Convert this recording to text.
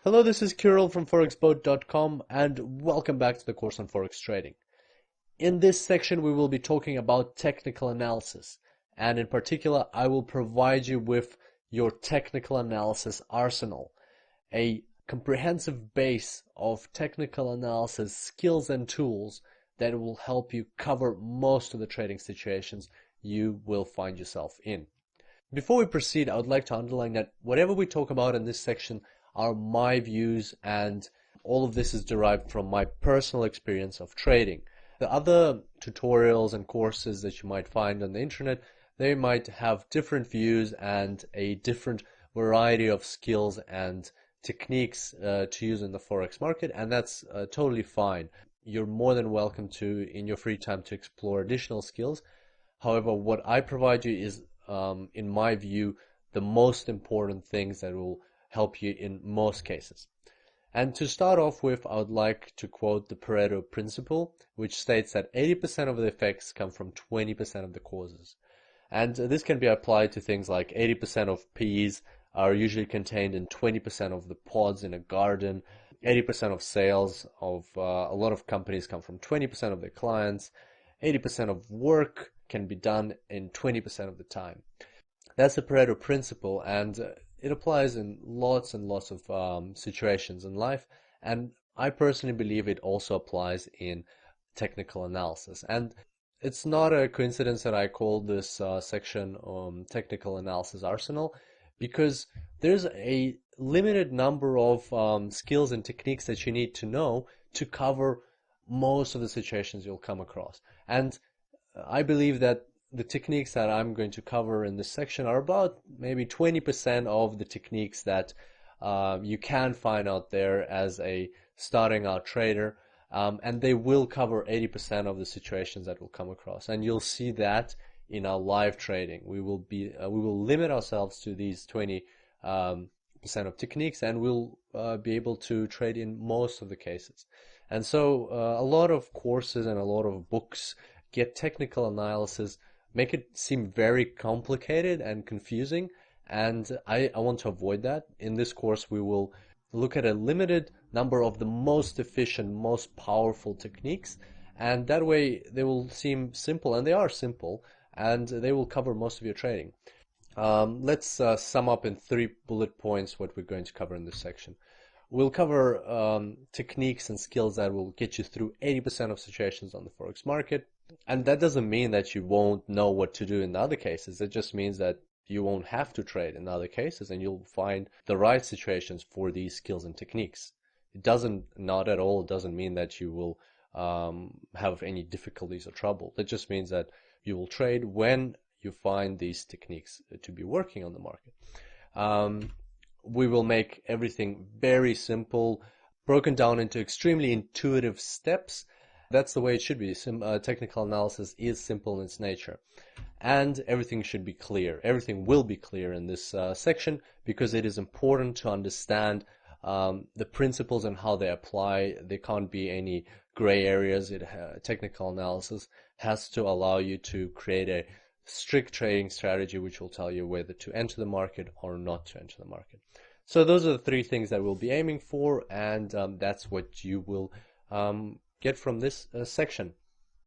Hello, this is Kirill from ForexBoat.com and welcome back to the course on Forex trading. In this section, we will be talking about technical analysis, and in particular, I will provide you with your technical analysis arsenal, a comprehensive base of technical analysis skills and tools that will help you cover most of the trading situations you will find yourself in. Before we proceed, I would like to underline that whatever we talk about in this section are my views, and all of this is derived from my personal experience of trading. The other tutorials and courses that you might find on the internet, they might have different views and a different variety of skills and techniques to use in the Forex market, and that's totally fine. You're more than welcome to, in your free time, to explore additional skills. However, what I provide you is, in my view, the most important things that will help you in most cases. And to start off with, I would like to quote the Pareto principle, which states that 80% of the effects come from 20% of the causes. And this can be applied to things like 80% of peas are usually contained in 20% of the pods in a garden. 80% of sales of a lot of companies come from 20% of their clients. 80% of work can be done in 20% of the time. That's the Pareto principle, and it applies in lots and lots of situations in life, and I personally believe it also applies in technical analysis. And it's not a coincidence that I call this section Technical Analysis Arsenal, because there's a limited number of skills and techniques that you need to know to cover most of the situations you'll come across. And I believe that the techniques that I'm going to cover in this section are about maybe 20% of the techniques that you can find out there as a starting out trader, and they will cover 80% of the situations that we'll come across. And you'll see that in our live trading. We will limit ourselves to these 20% of techniques, and we'll be able to trade in most of the cases. And so a lot of courses and a lot of books get technical analysis, make it seem very complicated and confusing, and I want to avoid that. In this course, we will look at a limited number of the most efficient, most powerful techniques, and that way they will seem simple, and they are simple, and they will cover most of your trading. Let's sum up in 3 bullet points what we're going to cover in this section. We'll cover techniques and skills that will get you through 80% of situations on the Forex market. And that doesn't mean that you won't know what to do in other cases. It just means that you won't have to trade in other cases, and you'll find the right situations for these skills and techniques. Not at all, doesn't mean that you will have any difficulties or trouble. It just means that you will trade when you find these techniques to be working on the market. We will make everything very simple, broken down into extremely intuitive steps. That's the way it should be. Technical analysis is simple in its nature. And everything should be clear. Everything will be clear in this section, because it is important to understand the principles and how they apply. There can't be any gray areas. Technical analysis has to allow you to create a strict trading strategy which will tell you whether to enter the market or not to enter the market. So those are the 3 things that we'll be aiming for, and that's what you will get from this section.